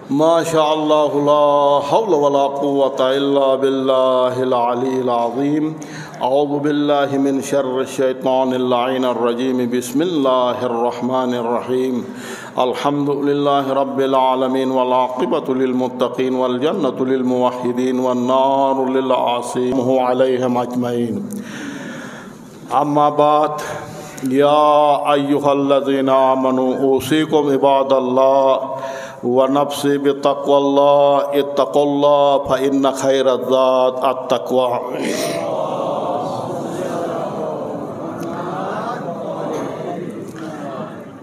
ما شاء الله لا حول ولا قوة إلا بالله العلي العظيم. أعوذ بالله من شر الشيطان اللعين الرجيم. بسم الله الرحمن الرحيم. الحمد لله رب العالمين والعاقبة للمتقين والجنة للموحدين والنار للعاصين عليهم أجمعين. أما بعد، يا أيها الذين آمنوا أوصيكم عباد الله ونفسي بتقوى الله. اتقوا الله فإن خير الزاد التقوى.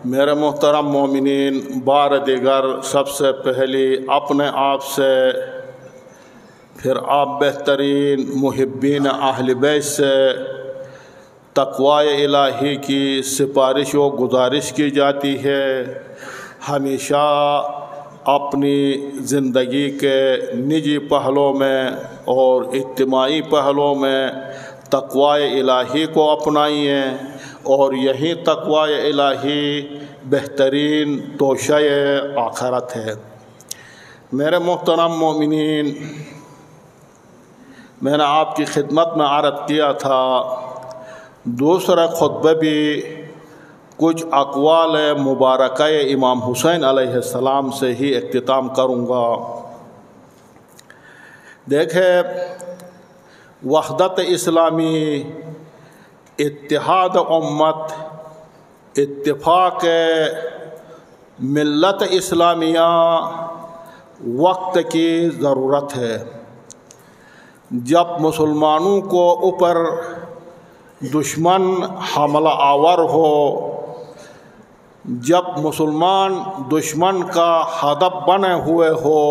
میرے محترم مومنین، بار دیگر سب سے پہلے اپنے آپ سے، پھر آپ بہترین محبین اہل بیت سے تقوی الہی کی سفارش و گزارش کی جاتی ہے ہمیشہ اپنی زندگی کے نجی پہلوؤں میں اور اجتماعی پہلوؤں میں تقوی الہی کو اپنائیں، اور یہی تقوی الہی بہترین توشہ آخرت ہے۔ میرے محترم مومنین، میں نے آپ کی خدمت میں عرض کیا تھا دوسرا خطبہ بھی کچھ اقوال مبارکہ امام حسین علیہ السلام سے ہی اختتام کروں گا۔ دیکھیں، وحدت اسلامی، اتحاد امت، اتفاق ملت اسلامیہ وقت کی ضرورت ہے۔ جب مسلمانوں کو اوپر دشمن حملہ آور ہو، جب مسلمان دشمن کا ہدف بنے ہوئے ہو،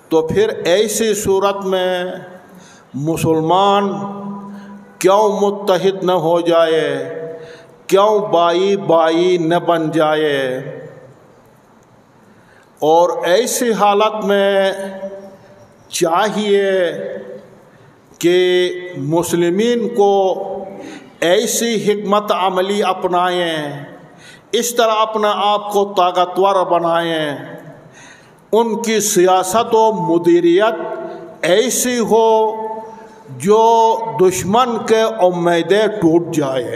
تو پھر ایسی صورت میں مسلمان کیوں متحد نہ ہو جائے، کیوں بائی بائی نہ بن جائے؟ اور ایسی حالت میں چاہیے کہ مسلمین کو ایسی حکمت عملی اپنائیں، اس طرح اپنے آپ کو طاقتور بنائیں، ان کی سیاست و مدیریت ایسی ہو جو دشمن کے امیدیں ٹوٹ جائے،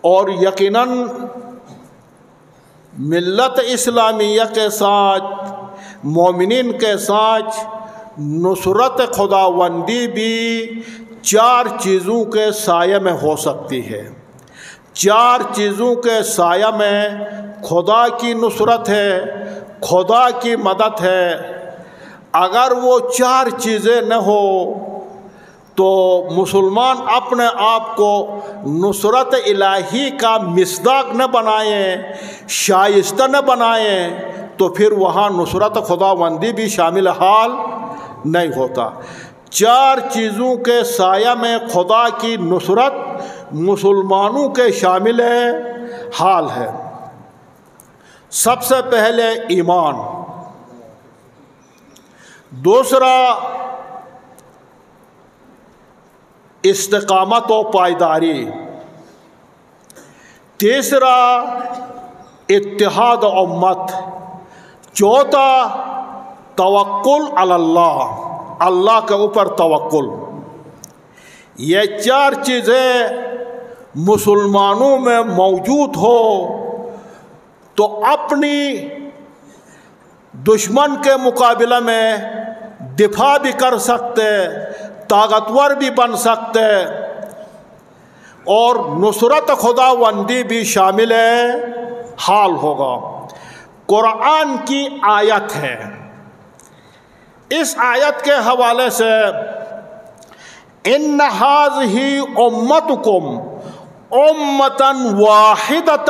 اور یقیناً ملت اسلامیہ کے ساتھ، مومنین کے ساتھ نصرت خداوندی بھی چار چیزوں کے سائے میں ہو سکتی ہے۔ چار چیزوں کے سایہ میں خدا کی نصرت ہے، خدا کی مدد ہے۔ اگر وہ چار چیزیں نہ ہو تو مسلمان اپنے آپ کو نصرت الہی کا مصداق نہ بنائیں، شائستہ نہ بنائیں، تو پھر وہاں نصرت خداوندی بھی شامل حال نہیں ہوتا۔ چار چیزوں کے سایہ میں خدا کی نصرت مسلمانوں کے شامل حال ہے۔ سب سے پہلے ایمان، دوسرا استقامت و پائیداری، تیسرا اتحاد امت، چوتھا توکل علی اللہ، اللہ کے اوپر توکل۔ یہ چار چیزیں مسلمانوں میں موجود ہو تو اپنی دشمن کے مقابلے میں دفاع بھی کر سکتے، طاقتور بھی بن سکتے، اور نصرت خداوندی بھی شامل حال ہوگا۔ قرآن کی آیت ہے، اس آیت کے حوالے سے ان ھذہ امتکم امۃ واحدۃ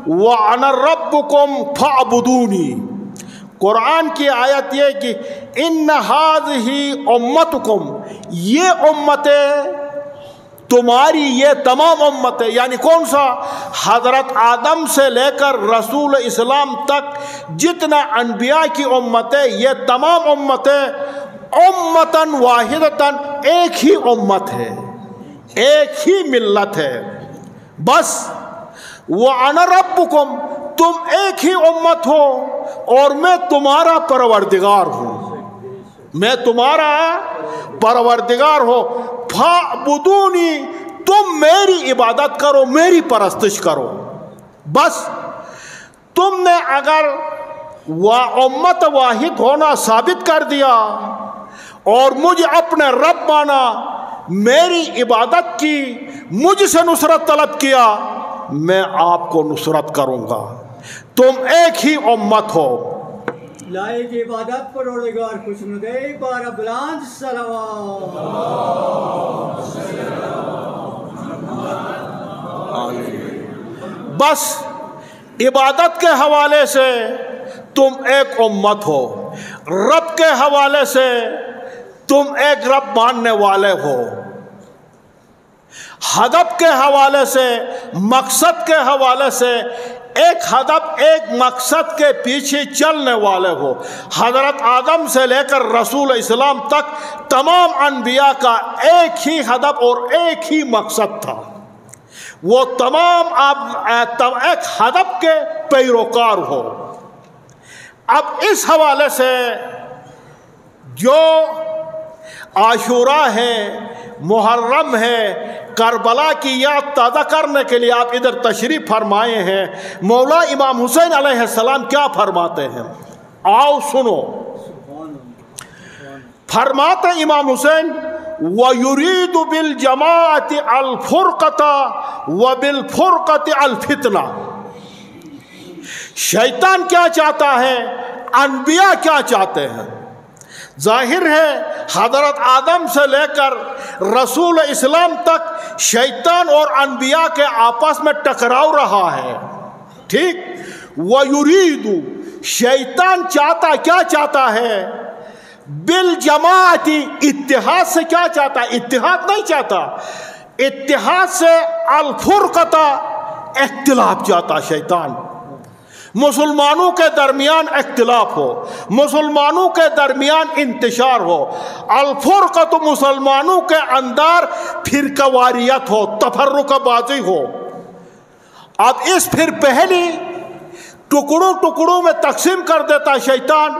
وانا ربکم فاعبدونی۔ قرآن کی آیت یہ کہ ان ھذہ امتکم، یہ امتیں تمہاری، یہ تمام امتیں، یعنی کون سا؟ حضرت آدم سے لے کر رسول اسلام تک جتنا انبیاء کی امتیں، یہ تمام امتیں امتاً واحدتاً، ایک ہی امت ہے، ایک ہی ملت ہے۔ بس وَأَنَا رَبُّكُمْ، تم ایک ہی امت ہو اور میں تمہارا پروردگار ہوں، میں تمہارا پروردگار ہو، فاعبدونی، تم میری عبادت کرو، میری پرستش کرو۔ بس تم نے اگر امت واحد ہونا ثابت کر دیا اور مجھے اپنے رب مانا، میری عبادت کی، مجھ سے نصرت طلب کیا، میں آپ کو نصرت کروں گا۔ تم ایک ہی امت ہو۔ لائق عبادت پروردگار خوشنودی بارہ بلند صلوات۔ بس عبادت کے حوالے سے تم ایک امت ہو، رب کے حوالے سے تم ایک رب ماننے والے ہو، ہدف کے حوالے سے، مقصد کے حوالے سے ایک ہدف، ایک مقصد کے پیچھے چلنے والے ہو۔ حضرت آدم سے لے کر رسول اسلام تک تمام انبیاء کا ایک ہی ہدف اور ایک ہی مقصد تھا، وہ تمام آپ ایک ہدف کے پیروکار ہو۔ اب اس حوالے سے جو عاشورہ ہے، محرم ہے، کربلا کی یاد تازہ کرنے کے لیے آپ ادھر تشریف فرمائے ہیں، مولا امام حسین علیہ السلام کیا فرماتے ہیں؟ آؤ سنو۔ فرماتے امام حسین وَيُرِيدُ بِالْجَمَاعَةِ الْفُرْقَةَ وَبِالْفُرْقَةِ الْفِتْنَةَ۔ شیطان کیا چاہتا ہے، انبیاء کیا چاہتے ہیں؟ ظاہر ہے حضرت آدم سے لے کر رسول اسلام تک شیطان اور انبیاء کے آپس میں ٹکراؤ رہا ہے، ٹھیک؟ وَيُرِيدُ، شیطان چاہتا، کیا چاہتا ہے؟ بالجماعتی، اتحاد سے کیا چاہتا ہے؟ اتحاد نہیں چاہتا، اتحاد سے الفرقتا، اختلاف چاہتا شیطان۔ مسلمانوں کے درمیان اختلاف ہو، مسلمانوں کے درمیان انتشار ہو، الفرقت، مسلمانوں کے اندر فرقہ واریت ہو، تفرقہ بازی ہو۔ اب اس پھر پہلی ٹکڑوں ٹکڑوں میں تقسیم کر دیتا شیطان،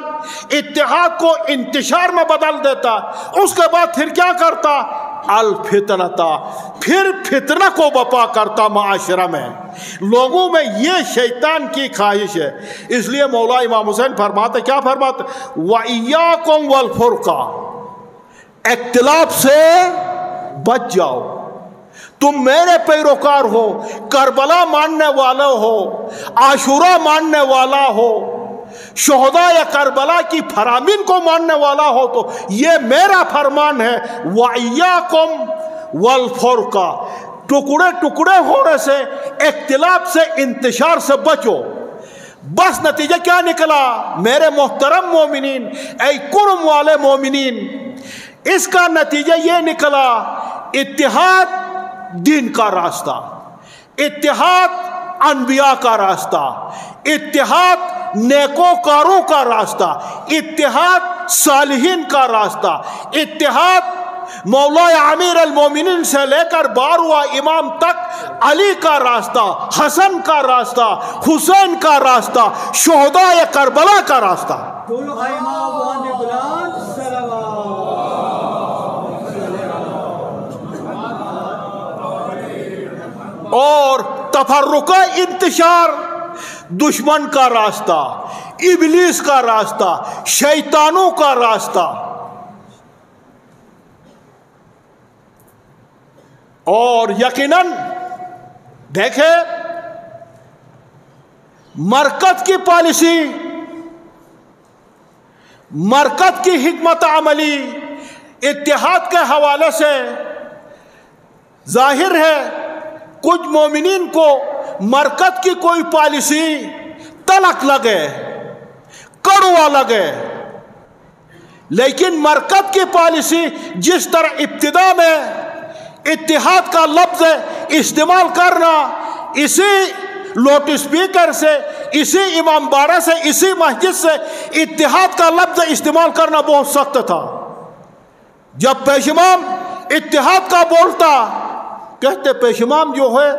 اتحاد کو انتشار میں بدل دیتا، اس کے بعد پھر کیا کرتا؟ الفتنتا، پھر فتنہ کو بپا کرتا معاشرہ میں، لوگوں میں۔ یہ شیطان کی خواہش ہے۔ اس لیے مولا امام حسین فرماتے، کیا فرماتے؟ وَإِيَّاكُمْ وَالْفُرْقَةَ، اختلاف سے بچ جاؤ، تم میرے پیروکار ہو، کربلا ماننے والا ہو، عاشورہ ماننے والا ہو، شہداء یا کربلا کی فرامین کو ماننے والا ہو، تو یہ میرا فرمان ہے، وَإِيَّاكُمْ وَالْفُرْقَةَ، ٹکڑے ٹکڑے ہونے سے، اختلاف سے، انتشار سے بچو۔ بس نتیجہ کیا نکلا میرے محترم مومنین، اے کرم والے مومنین؟ اس کا نتیجہ یہ نکلا، اتحاد دین کا راستہ، اتحاد انبیاء کا راستہ، اتحاد نیکوکاروں کا راستہ، اتحاد صالحین کا راستہ، اتحاد مولا امیر المومنین سے لے کر 12واں امام تک علی کا راستہ، حسن کا راستہ، حسین کا راستہ، شہداء کربلا کا راستہ۔ اور تفرقہ، انتشار دشمن کا راستہ، ابلیس کا راستہ، شیطانوں کا راستہ۔ اور یقیناً دیکھیں، مرکز کی پالیسی، مرکز کی حکمت عملی اتحاد کے حوالے سے ظاہر ہے کچھ مومنین کو مرکز کی کوئی پالیسی تلخ لگے، کڑوا لگے، لیکن مرکز کی پالیسی جس طرح ابتدا میں اتحاد کا لفظ استعمال کرنا، اسی لوٹ اسپیکر سے، اسی امام باڑہ سے، اسی مسجد سے اتحاد کا لفظ استعمال کرنا بہت سخت تھا۔ جب پیش امام اتحاد کا بولتا کہتے پیشمام جو ہے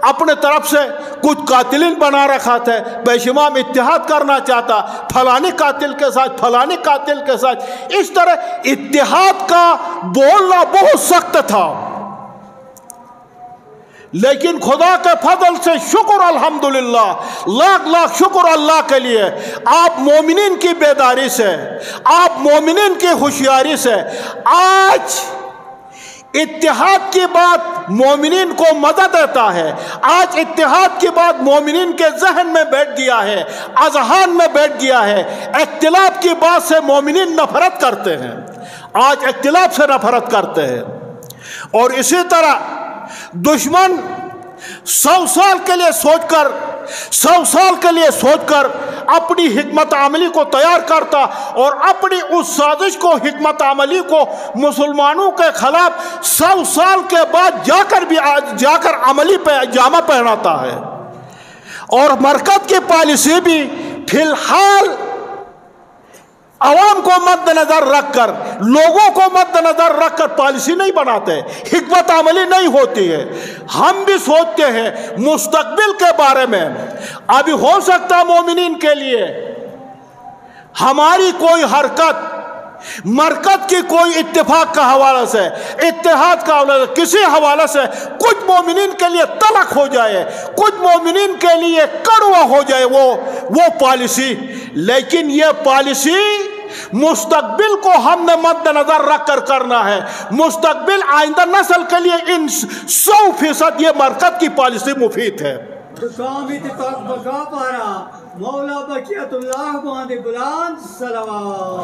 اپنے طرف سے کچھ قاتلین بنا رکھا تھا، پیشمام اتحاد کرنا چاہتا فلانی قاتل کے ساتھ فلانی قاتل کے ساتھ، اس طرح اتحاد کا بولنا بہت سخت تھا۔ لیکن خدا کے فضل سے شکر الحمدللہ، لاکھ لاکھ شکر اللہ کے لیے، آپ مومنین کی بیداری سے، آپ مومنین کی ہوشیاری سے آج اتحاد کی بات مومنین کو مدد دیتا ہے۔ آج اتحاد کی بات مومنین کے ذہن میں بیٹھ گیا ہے، اذہان میں بیٹھ گیا ہے۔ اختلاف کی بات سے مومنین نفرت کرتے ہیں، آج اختلاف سے نفرت کرتے ہیں۔ اور اسی طرح دشمن 100 سال کے لیے سوچ کر اپنی حکمت عملی کو تیار کرتا اور اپنی اس سازش کو، حکمت عملی کو مسلمانوں کے خلاف 100 سال کے بعد جا کر عملی جامہ پہناتا ہے۔ اور مرکز کی پالیسی بھی فی الحال عوام کو مد نظر رکھ کر، لوگوں کو مد نظر رکھ کر پالیسی نہیں بناتے، حکمت عملی نہیں ہوتی ہے۔ ہم بھی سوچتے ہیں مستقبل کے بارے میں، ابھی ہو سکتا مومنین کے لیے ہماری کوئی حرکت مرکز کی کوئی اتفاق کا حوالہ سے، اتحاد کا حوالہ سے، کسی حوالے سے کچھ مومنین کے لیے تلخ ہو جائے، کچھ مومنین کے لیے کڑوا ہو جائے وہ پالیسی، لیکن یہ پالیسی مستقبل کو ہم نے مد نظر رکھ کر کرنا ہے۔ مستقبل آئندہ نسل کے لیے ان 100% یہ مرکز کی پالیسی مفید ہے۔ دکام اتفاق بقا پارا مولا بقیت اللہ باندے بلند صلوات۔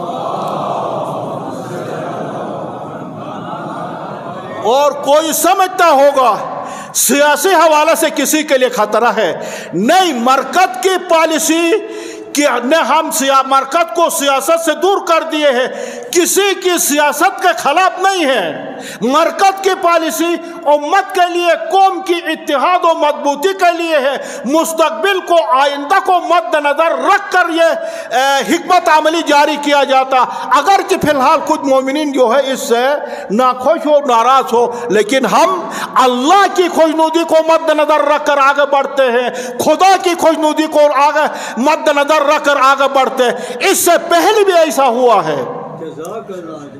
اور کوئی سمجھتا ہوگا سیاسی حوالے سے کسی کے لیے خطرہ ہے، نہیں، مرکز کی پالیسی کہ ہم مرکز کو سیاست سے دور کر دیے ہیں، کسی کی سیاست کے خلاف نہیں ہے۔ مرکز کی پالیسی امت کے لیے، قوم کی اتحاد و مضبوطی کے لیے ہے۔ مستقبل کو، آئندہ کو مد نظر رکھ کر یہ حکمت عملی جاری کیا جاتا، اگرچہ فی الحال کچھ مومنین جو ہے اس سے ناخوش ہو، ناراض ہو، لیکن ہم اللہ کی خوشنودی کو مد نظر رکھ کر آگے بڑھتے ہیں، خدا کی خوشنودی کو آگے مد نظر رکھ کر آگے بڑھتے ہیں۔ اس سے پہلے بھی ایسا ہوا ہے،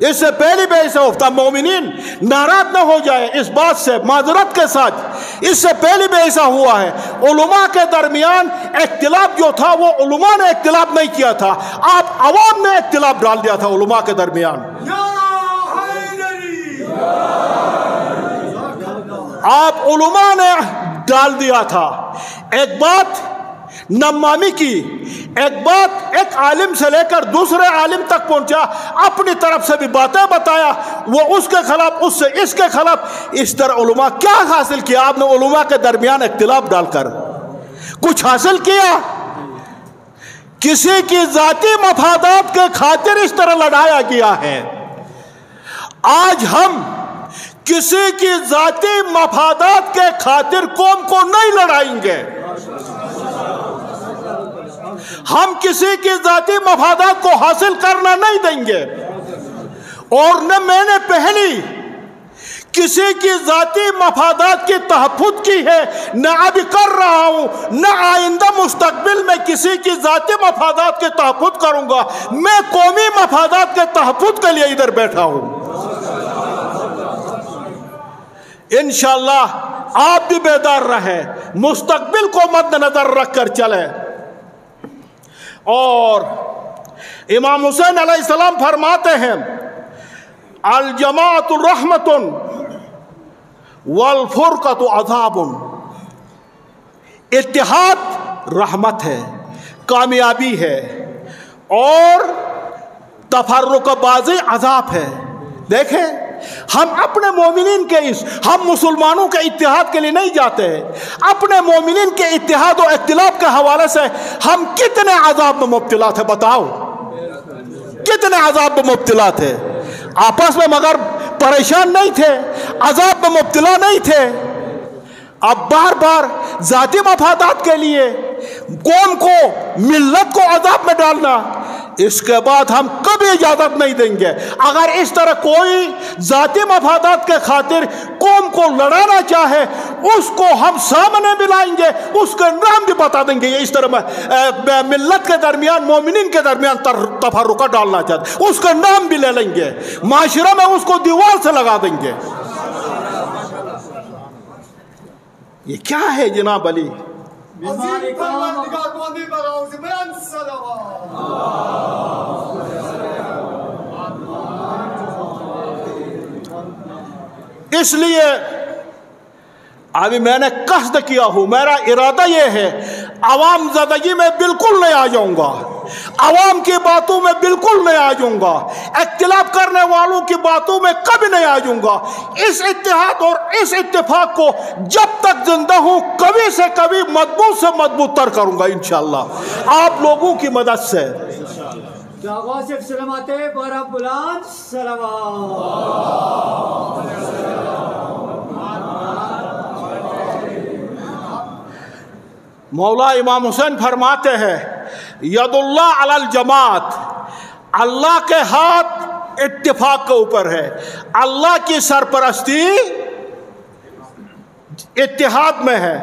اس سے پہلے بھی ایسا ہوتا، مومنین ناراض نہ ہو جائے اس بات سے، معذرت کے ساتھ، اس سے پہلے بھی ایسا ہوا ہے۔ علماء کے درمیان اختلاف جو تھا وہ علماء نے اختلاف نہیں کیا تھا، آپ عوام نے اختلاف ڈال دیا تھا علماء کے درمیان۔ آپ علماء نے ڈال دیا تھا۔ ایک بات نمامی کی، ایک بات ایک عالم سے لے کر دوسرے عالم تک پہنچا، اپنی طرف سے بھی باتیں بتایا، وہ اس کے خلاف، اس سے اس کے خلاف۔ اس طرح علماء کیا حاصل کیا؟ آپ نے علماء کے درمیان اختلاف ڈال کر کچھ حاصل کیا؟ کسی کی ذاتی مفادات کے خاطر اس طرح لڑایا گیا ہے۔ آج ہم کسی کی ذاتی مفادات کے خاطر قوم کو نہیں لڑائیں گے، ہم کسی کی ذاتی مفادات کو حاصل کرنا نہیں دیں گے، اور نہ میں نے پہلی کسی کی ذاتی مفادات کی تحفظ کی ہے، نہ ابھی کر رہا ہوں، نہ آئندہ مستقبل میں کسی کی ذاتی مفادات کے تحفظ کروں گا۔ میں قومی مفادات کے تحفظ کے لیے ادھر بیٹھا ہوں۔ انشاءاللہ آپ بھی بیدار رہیں، مستقبل کو مد نظر رکھ کر چلیں۔ اور امام حسین علیہ السلام فرماتے ہیں الجماعت رحمت والفرقۃ عذاب، اتحاد رحمت ہے، کامیابی ہے، اور تفرق بازی عذاب ہے۔ دیکھیں، ہم اپنے مومنین کے ہم مسلمانوں کے اتحاد کے لیے نہیں جاتے ہیں، اپنے مومنین کے اتحاد و اختلاف کے حوالے سے ہم کتنے عذاب میں مبتلا تھے، بتاؤ کتنے عذاب میں مبتلا تھے، آپس میں مگر پریشان نہیں تھے، عذاب میں مبتلا نہیں تھے۔ اب بار بار ذاتی مفادات کے لیے قوم کو، ملت کو عذاب میں ڈالنا، اس کے بعد ہم کبھی اجازت نہیں دیں گے. اگر اس طرح کوئی ذاتی مفادات کے خاطر قوم کو لڑانا چاہے اس کو ہم سامنے ملائیں گے, اس کا نام بھی بتا دیں گے. یہ اس طرح ملت کے درمیان, مومنین کے درمیان تفرقہ ڈالنا چاہتے, اس کا نام بھی لے لیں گے, معاشرہ میں اس کو دیوار سے لگا دیں گے. یہ کیا ہے جناب علی؟ اس لیے ابھی میں نے قصد کیا ہوں, میرا ارادہ یہ ہے عوام زدگی میں بالکل نہیں آ جاؤں گا, عوام کی باتوں میں بالکل نہیں آ جاؤں گا, اختلاف کرنے والوں کی باتوں میں کبھی نہیں آ جاؤں گا. اس اتحاد اور اس اتفاق کو جب تک زندہ ہوں کبھی سے کبھی مضبوط سے مضبوط تر کروں گا انشاءاللہ آپ لوگوں کی مدد سے. غوث سلامت بارہ بلند سلامات. مولا امام حسین فرماتے ہیں ید اللہ علی الجماعت, اللہ کے ہاتھ اتفاق کے اوپر ہے, اللہ کی سرپرستی اتحاد میں ہے.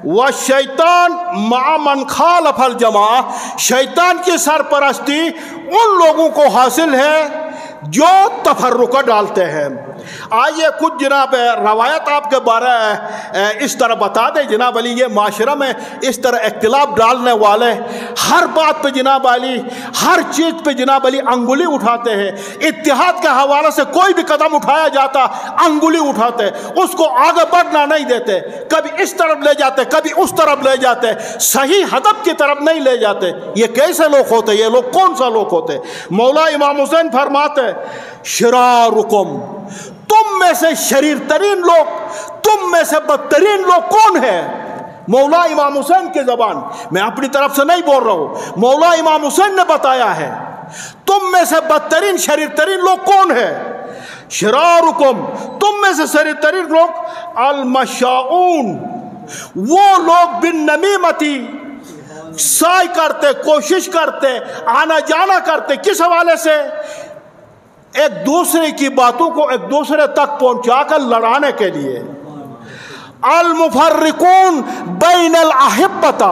والشیطان مع من خالف الجماع, شیطان کی سرپرستی ان لوگوں کو حاصل ہے جو تفرقہ ڈالتے ہیں. آئیے کچھ جناب روایت آپ کے بارے اس طرح بتا دیں جناب علی. یہ معاشرہ میں اس طرح اختلاف ڈالنے والے ہر بات پہ جناب علی, ہر چیز پہ جناب علی انگلی اٹھاتے ہیں. اتحاد کے حوالے سے کوئی بھی قدم اٹھایا جاتا انگلی اٹھاتے, اس کو آگے بڑھنا نہیں دیتے, کبھی اس طرف لے جاتے کبھی اس طرف لے جاتے, صحیح ہدف کی طرف نہیں لے جاتے. یہ کیسے لوگ ہوتے, یہ لوگ کون سا لوگ ہوتے؟ مولا امام حسین فرماتے شرارکم, تم میں سے شریر ترین لوگ, تم میں سے بدترین لوگ کون ہے؟ مولا امام حسین کی زبان, میں اپنی طرف سے نہیں بول رہا ہوں, مولا امام حسین نے بتایا ہے تم میں سے بدترین شریر ترین لوگ کون ہے؟ شرارکم, تم میں سے شریر ترین لوگ المشاؤون, وہ لوگ بن نمیمتی سعی کرتے, کوشش کرتے, آنا جانا کرتے, کس حوالے سے؟ ایک دوسرے کی باتوں کو ایک دوسرے تک پہنچا کر لڑانے کے لیے. المفرقون بین الاحبہ,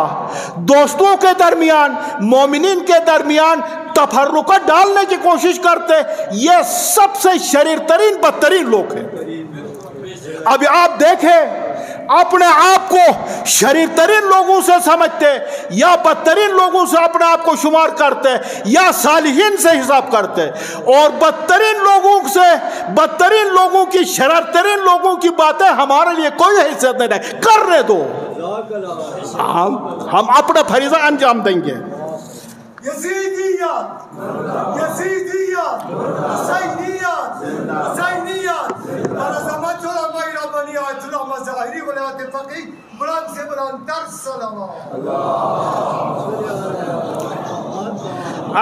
دوستوں کے درمیان, مومنین کے درمیان تفرقہ ڈالنے کی کوشش کرتے. یہ سب سے شریر ترین بدترین لوگ ہیں. ابھی آپ دیکھیں اپنے آپ کو شریر ترین لوگوں سے سمجھتے یا بدترین لوگوں سے اپنے آپ کو شمار کرتے یا صالحین سے حساب کرتے, اور بدترین لوگوں سے, بدترین لوگوں کی, شریر ترین لوگوں کی باتیں ہمارے لیے کوئی حیثیت نہیں ہے. کرنے دو, ہم اپنا فریضہ انجام دیں گے. یزیدیات, یزیدیات, حسینیات, حسینیات, عظمت علماء ربانیات, علماء ظاہری ولایت فقیہ, بلند سے بلندتر صلوات.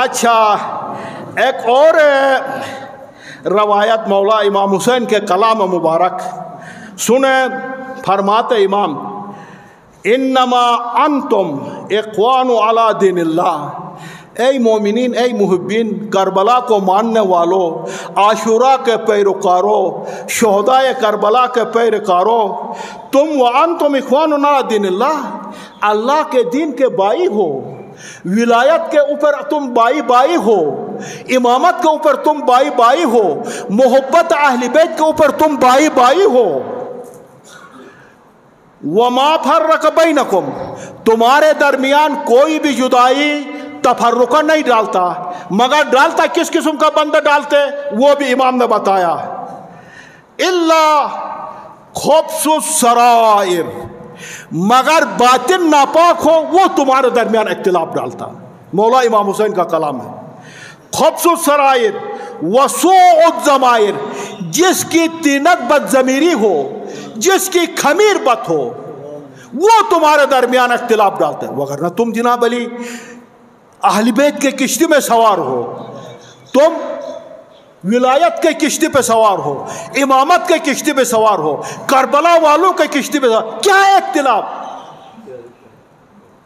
اچھا, ایک اور روایت مولا امام حسین کے کلام مبارک سنیں. فرماتے امام انما انتم اخوان علی دین اللہ, اے مومنین, اے محبین, کربلا کو ماننے والوں, عاشورہ کے پیروکاروں, شہدائے کربلا کے پیروکاروں, تم وانتم اخوان علی دین اللہ, اللہ کے دین کے بائی ہو, ولایت کے اوپر تم بائی بائی ہو, امامت کے اوپر تم بائی بائی ہو, محبت اہل بیت کے اوپر تم بائی بائی ہو. وما فرق بینکم, تمہارے درمیان کوئی بھی جدائی تفرقہ نہیں ڈالتا, مگر ڈالتا کس قسم کا بندہ ڈالتے وہ بھی امام نے بتایا. الا خبث السرائر, مگر باطن ناپاک ہو وہ تمہارے درمیان اختلاف ڈالتا. مولا امام حسین کا کلام ہے. خبث السرائر وسوء الضمائر, جس کی طینت بد ضمیری ہو, جس کی خمیر بد ہو, وہ تمہارے درمیان اختلاف ڈالتے. وگرنہ تم جناب علی اہل بیت کے کشتی میں سوار ہو, تم ولایت کے کشتی پہ سوار ہو, امامت کے کشتی پہ سوار ہو, کربلا والوں کے کشتی پہ سوار, کیا ہے اختلاف؟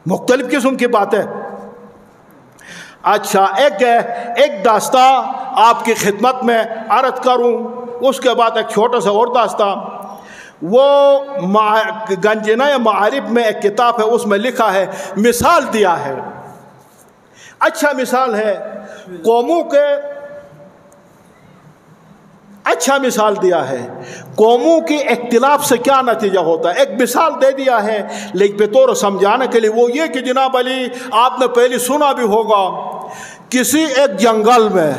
مختلف قسم کی باتیں. اچھا ایک داستاں آپ کی خدمت میں عرض کروں، اس کے بعد ایک چھوٹا سا اور داستاں. وہ گنجینہ معارف میں ایک کتاب ہے، اس میں لکھا ہے، مثال دیا ہے، اچھا مثال ہے قوموں کے، اچھا مثال دیا ہے قوموں کی اختلاف سے کیا نتیجہ ہوتا ہے. ایک مثال دے دیا ہے لیکن بطور سمجھانے کے لیے، وہ یہ کہ جناب علی آپ نے پہلے سنا بھی ہوگا، کسی ایک جنگل میں،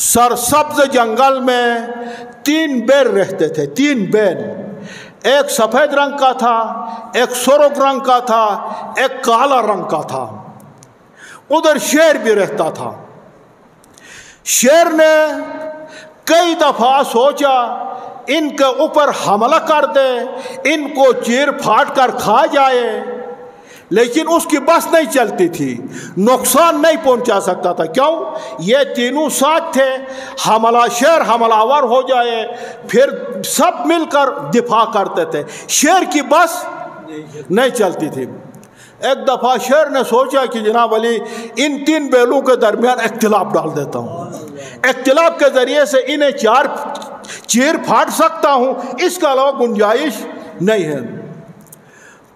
سرسبز جنگل میں 3 بیل رہتے تھے. 3 بیل، ایک سفید رنگ کا تھا، ایک سرخ رنگ کا تھا، ایک کالا رنگ کا تھا. ادھر شیر بھی رہتا تھا. شیر نے کئی دفعہ سوچا ان کے اوپر حملہ کر دے، ان کو چیر پھاڑ کر کھا جائے، لیکن اس کی بس نہیں چلتی تھی، نقصان نہیں پہنچا سکتا تھا. کیوں؟ یہ تینوں ساتھ تھے، حملہ شیر حملہ آور ہو جائے پھر سب مل کر دفاع کرتے تھے، شیر کی بس نہیں چلتی تھی. ایک دفعہ شیر نے سوچا کہ جناب علی ان 3 بیلوں کے درمیان اختلاف ڈال دیتا ہوں، اختلاف کے ذریعے سے انہیں چیر پھاڑ سکتا ہوں، اس کے علاوہ گنجائش نہیں ہے.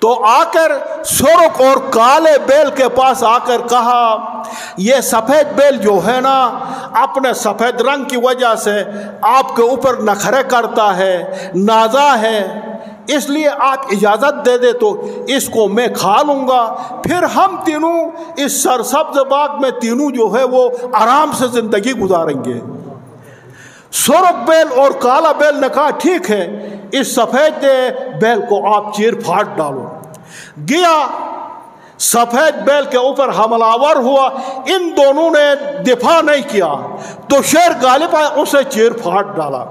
تو آ کر سرخ اور کالے بیل کے پاس آ کر کہا، یہ سفید بیل جو ہے نا، اپنے سفید رنگ کی وجہ سے آپ کے اوپر نخرے کرتا ہے، نازا ہے، اس لیے آپ اجازت دے دے تو اس کو میں کھا لوں گا، پھر ہم تینوں اس سرسبز باغ میں تینوں جو ہے وہ آرام سے زندگی گزاریں گے. سرخ بیل اور کالا بیل نے کہا ٹھیک ہے، اس سفید بیل کو آپ چیر پھاڑ ڈالو. گیا، سفید بیل کے اوپر حملہ آور ہوا، ان دونوں نے دفاع نہیں کیا تو شیر غالب آیا، اسے چیر پھاڑ ڈالا.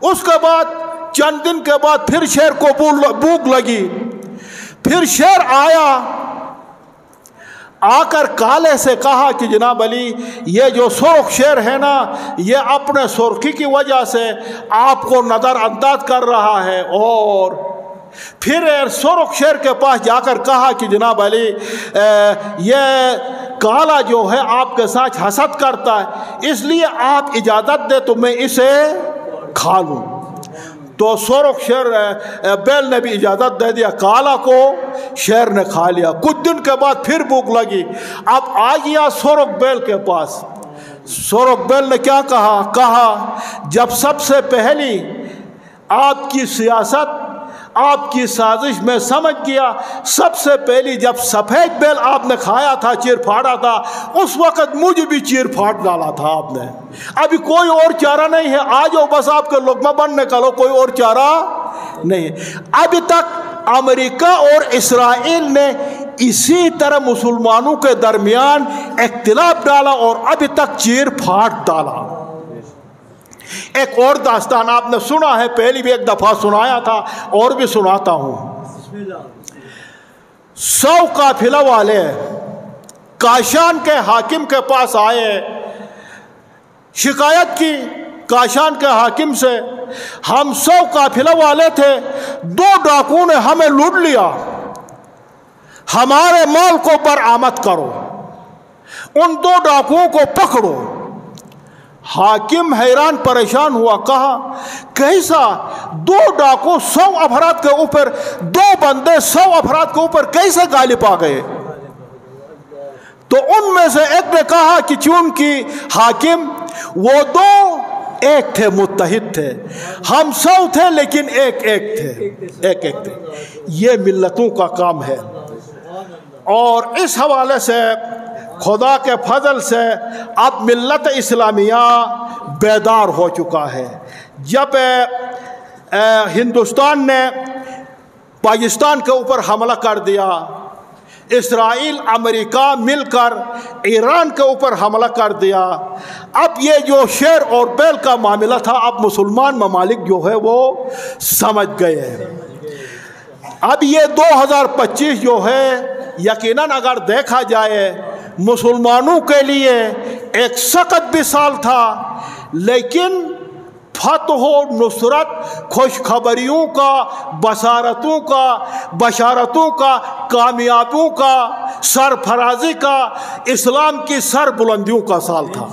اس کے بعد چند دن کے بعد پھر شیر کو بھوک لگی، پھر شیر آیا، آ کر کالے سے کہا کہ جناب علی یہ جو سرخ شیر ہے نا، یہ اپنے سرخی کی وجہ سے آپ کو نظر انداز کر رہا ہے. اور پھر سرخ شیر کے پاس جا کر کہا کہ جناب علی یہ کالا جو ہے آپ کے ساتھ حسد کرتا ہے، اس لیے آپ اجازت دے تو میں اسے کھا لوں. تو سرخ شیر بیل نے بھی اجازت دے دیا، کالا کو شیر نے کھا لیا. کچھ دن کے بعد پھر بھوک لگی، اب آ گیا سرخ بیل کے پاس. سرخ بیل نے کیا کہا جب سب سے پہلی آپ کی سیاست، آپ کی سازش میں سمجھ گیا، سب سے پہلی جب سفید بیل آپ نے کھایا تھا، چیر پھاڑا تھا، اس وقت مجھے بھی چیر پھاڑ ڈالا تھا آپ نے. ابھی کوئی اور چارہ نہیں ہے، آ جاؤ بس آپ کے لقمہ بننے کا لو، کوئی اور چارہ نہیں. ابھی تک امریکہ اور اسرائیل نے اسی طرح مسلمانوں کے درمیان اختلاف ڈالا اور ابھی تک چیر پھاڑ ڈالا. ایک اور داستان آپ نے سنا ہے، پہلی بھی ایک دفعہ سنایا تھا اور بھی سناتا ہوں. 100 قافلہ والے کاشان کے حاکم کے پاس آئے، شکایت کی کاشان کے حاکم سے، ہم 100 قافلہ والے تھے، 2 ڈاکوؤں نے ہمیں لوٹ لیا، ہمارے مال کو برآمد کرو، ان 2 ڈاکوؤں کو پکڑو. حاکم حیران پریشان ہوا، کہا کیسا 2 ڈاکو 100 افراد کے اوپر، 2 بندے 100 افراد کے اوپر کیسے غالب آ گئے؟ تو ان میں سے ایک نے کہا کہ چونکہ حاکم وہ 2 ایک تھے، متحد تھے، ہم 100 تھے لیکن ایک تھے. یہ ملتوں کا کام ہے. اور اس حوالے سے خدا کے فضل سے اب ملت اسلامیہ بیدار ہو چکا ہے. جب ہندوستان نے پاکستان کے اوپر حملہ کر دیا، اسرائیل امریکہ مل کر ایران کے اوپر حملہ کر دیا، اب یہ جو شیر اور بیل کا معاملہ تھا، اب مسلمان ممالک جو ہے وہ سمجھ گئے ہیں. اب یہ 2025 جو ہے یقیناً اگر دیکھا جائے مسلمانوں کے لیے ایک سخت بھی سال تھا، لیکن فتح و نصرت، خوشخبریوں کا، بشارتوں کا، کامیابیوں کا، سرفرازی کا، اسلام کی سر بلندیوں کا سال تھا۔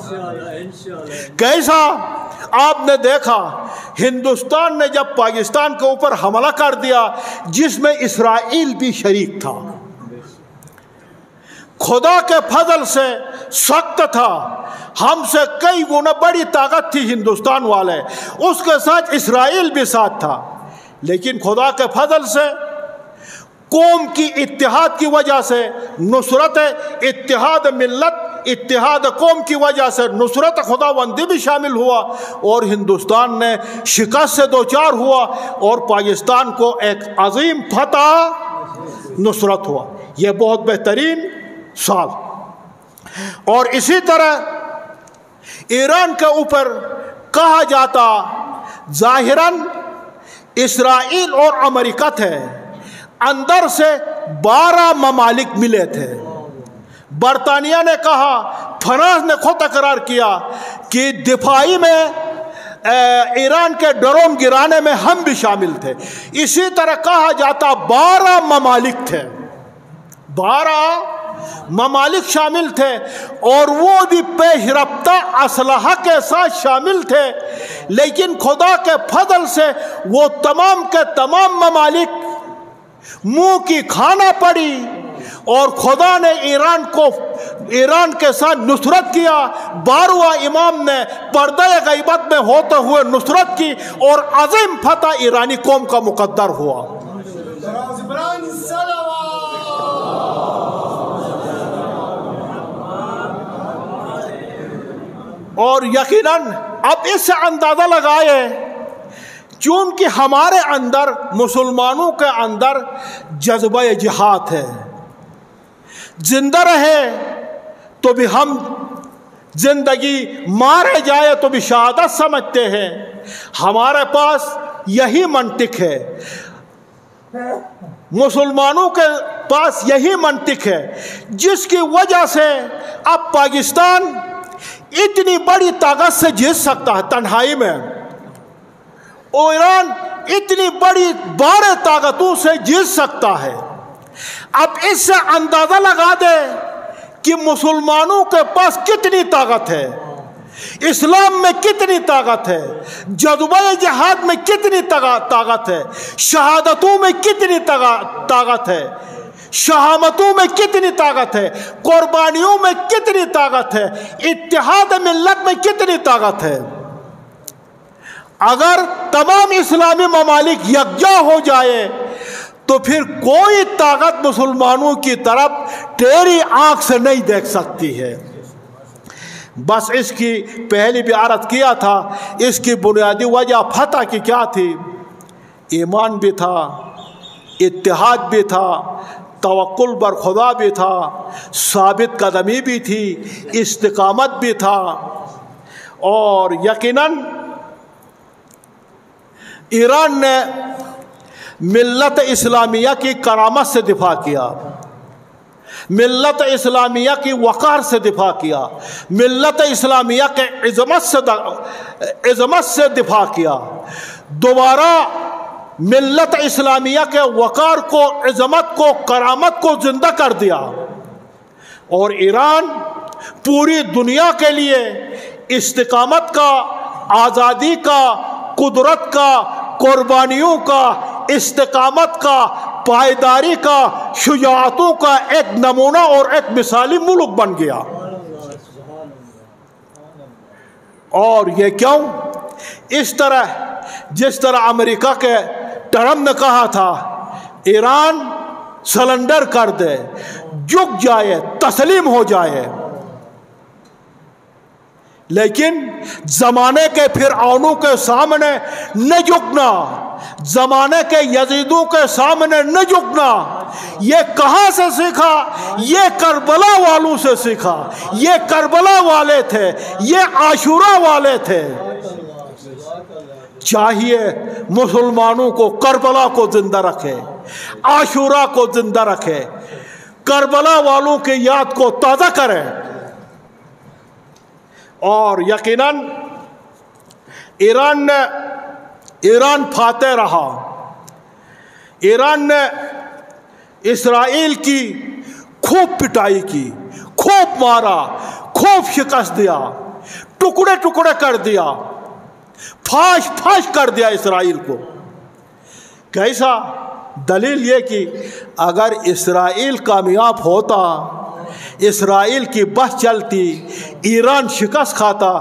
کیسا؟ آپ نے دیکھا ہندوستان نے جب پاکستان کے اوپر حملہ کر دیا جس میں اسرائیل بھی شریک تھا، خدا کے فضل سے سخت تھا، ہم سے کئی گنا بڑی طاقت تھی ہندوستان والے، اس کے ساتھ اسرائیل بھی ساتھ تھا، لیکن خدا کے فضل سے قوم کی اتحاد کی وجہ سے، نصرت اتحاد ملت، اتحاد قوم کی وجہ سے نصرت خداوندی بھی شامل ہوا، اور ہندوستان نے شکست سے دوچار ہوا اور پاکستان کو ایک عظیم فتح نصرت ہوا۔ یہ بہت بہترین سال۔ اور اسی طرح ایران کے اوپر کہا جاتا ظاہراً اسرائیل اور امریکہ تھے، اندر سے 12 ممالک ملے تھے۔ برطانیہ نے کہا، فرانس نے خود اقرار کیا کہ دفاعی میں ایران کے ڈرون گرانے میں ہم بھی شامل تھے۔ اسی طرح کہا جاتا 12 ممالک تھے، 12 ممالک شامل تھے، اور وہ بھی پیش رفتہ اسلحہ کے ساتھ شامل تھے، لیکن خدا کے فضل سے وہ تمام کے تمام ممالک منہ کی کھانا پڑی، اور خدا نے ایران کے ساتھ نصرت کیا۔ 12واں امام نے پردہ غیبت میں ہوتے ہوئے نصرت کی، اور عظیم فتح ایرانی قوم کا مقدر ہوا۔ اور یقیناً اب اس سے اندازہ لگائے، چونکہ ہمارے اندر، مسلمانوں کے اندر جذبہ جہاد ہے، زندہ رہے تو بھی ہم زندگی، مارے جائے تو بھی شہادت سمجھتے ہیں۔ ہمارے پاس یہی منطق ہے، مسلمانوں کے پاس یہی منطق ہے، جس کی وجہ سے اب پاکستان اتنی بڑی طاقت سے جیت سکتا ہے تنہائی میں، اور ایران اتنی بڑی 12 طاقتوں سے جیت سکتا ہے۔ اب اس سے اندازہ لگا دے کہ مسلمانوں کے پاس کتنی طاقت ہے، اسلام میں کتنی طاقت ہے، جذبہ جہاد میں کتنی طاقت ہے، شہادتوں میں کتنی طاقت ہے، شہامتوں میں کتنی طاقت ہے، قربانیوں میں کتنی طاقت ہے، اتحاد ملت میں کتنی طاقت ہے۔ اگر تمام اسلامی ممالک یکجا ہو جائے تو پھر کوئی طاقت مسلمانوں کی طرف ٹیڑھی آنکھ سے نہیں دیکھ سکتی ہے۔ بس اس کی پہلی بھی عرض کیا تھا، اس کی بنیادی وجہ فتح کی کیا تھی؟ ایمان بھی تھا، اتحاد بھی تھا، توکل بر خدا بھی تھا، ثابت قدمی بھی تھی، استقامت بھی تھا، اور یقیناً ایران نے ملت اسلامیہ کی کرامت سے دفاع کیا، ملت اسلامیہ کی وقار سے دفاع کیا، ملت اسلامیہ کے عظمت سے دفاع کیا، دوبارہ ملت اسلامیہ کے وقار کو، عظمت کو، کرامت کو زندہ کر دیا، اور ایران پوری دنیا کے لیے استقامت کا، آزادی کا، قدرت کا، قربانیوں کا، استقامت کا، پائیداری کا، شجاعتوں کا ایک نمونہ اور ایک مثالی ملک بن گیا۔ اور یہ کیوں؟ اس طرح جس طرح امریکہ کے ٹرمپ نے کہا تھا، ایران سلنڈر کر دے، جھک جائے، تسلیم ہو جائے، لیکن زمانے کے فرعونوں کے سامنے نہ جھکنا، زمانے کے یزیدوں کے سامنے نہ جھکنا۔ یہ کہاں سے سیکھا؟ یہ کربلا والوں سے سیکھا، یہ کربلا والے تھے، یہ عاشورہ والے تھے۔ چاہیے مسلمانوں کو کربلا کو زندہ رکھے، عاشورہ کو زندہ رکھے، کربلا والوں کی یاد کو تازہ کرے، اور یقیناً ایران فاتح رہا. ایران نے اسرائیل کی خوب پٹائی کی، خوب مارا، خوب شکست دیا، ٹکڑے ٹکڑے کر دیا، پھاش پھاش کر دیا اسرائیل کو. کیسا؟ دلیل یہ کہ اگر اسرائیل کامیاب ہوتا، اسرائیل کی بس چلتی، ایران شکست کھاتا،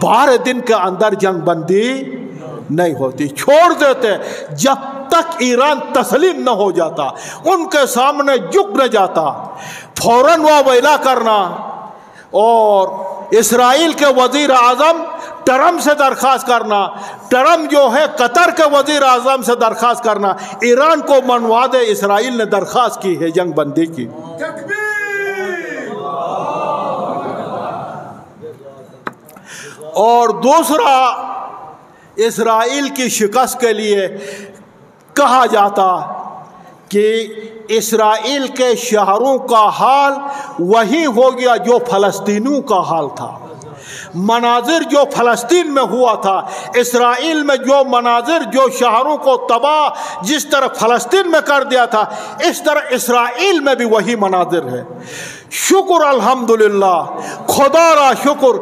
12 دن کے اندر جنگ بندی نہیں ہوتی، چھوڑ دیتے جب تک ایران تسلیم نہ ہو جاتا، ان کے سامنے جھک نہ جاتا، فوراً واویلا کرنا اور اسرائیل کے وزیر اعظم ٹرمپ سے درخواست کرنا، ٹرمپ جو ہے قطر کے وزیر اعظم سے درخواست کرنا، ایران کو منوا دے. اسرائیل نے درخواست کی ہے جنگ بندی کی. اور دوسرا، اسرائیل کی شکست کے لیے کہا جاتا کہ اسرائیل کے شہروں کا حال وہی ہو گیا جو فلسطینیوں کا حال تھا. مناظر جو فلسطین میں ہوا تھا، اسرائیل میں جو مناظر جو شہروں کو تباہ جس طرح فلسطین میں کر دیا تھا، اس طرح اسرائیل میں بھی وہی مناظر ہے. شکر الحمدللہ، خدا را شکر،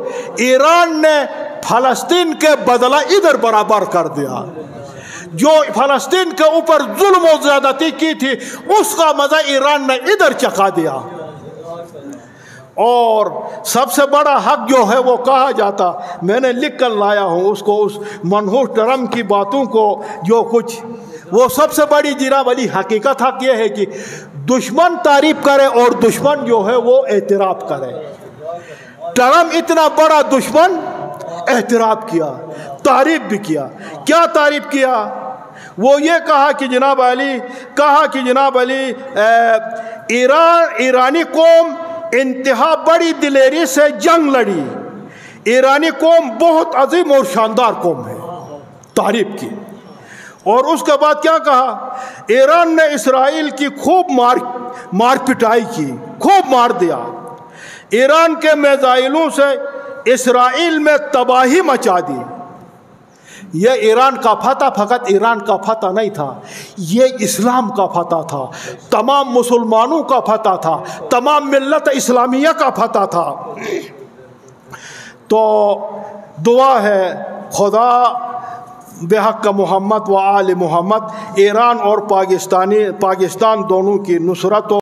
ایران نے فلسطین کے بدلہ ادھر برابر کر دیا. جو فلسطین کے اوپر ظلم و زیادتی کی تھی اس کا مزہ ایران نے ادھر چکھا دیا. اور سب سے بڑا حق جو ہے وہ کہا جاتا، میں نے لکھ کر لایا ہوں اس کو، اس منحوس ٹرمپ کی باتوں کو جو کچھ، وہ سب سے بڑی جناب علی حقیقت حق یہ ہے کہ دشمن تعریف کرے اور دشمن جو ہے وہ اعتراف کرے. ٹرمپ اتنا بڑا دشمن اعتراف کیا، تعریف بھی کیا. کیا تعریف کیا؟ وہ یہ کہا کہ جناب علی ایرانی قوم انتہا بڑی دلیری سے جنگ لڑی، ایرانی قوم بہت عظیم اور شاندار قوم ہے، تعریف کی. اور اس کے بعد کیا کہا؟ ایران نے اسرائیل کی خوب مار پٹائی کی، خوب مار دیا. ایران کے میزائلوں سے اسرائیل میں تباہی مچا دی. یہ ایران کا فتح فقط ایران کا فتح نہیں تھا، یہ اسلام کا فتح تھا، تمام مسلمانوں کا فتح تھا، تمام ملت اسلامیہ کا فتح تھا. تو دعا ہے خدا بحق محمد و آل محمد ایران اور پاکستان دونوں کی نصرت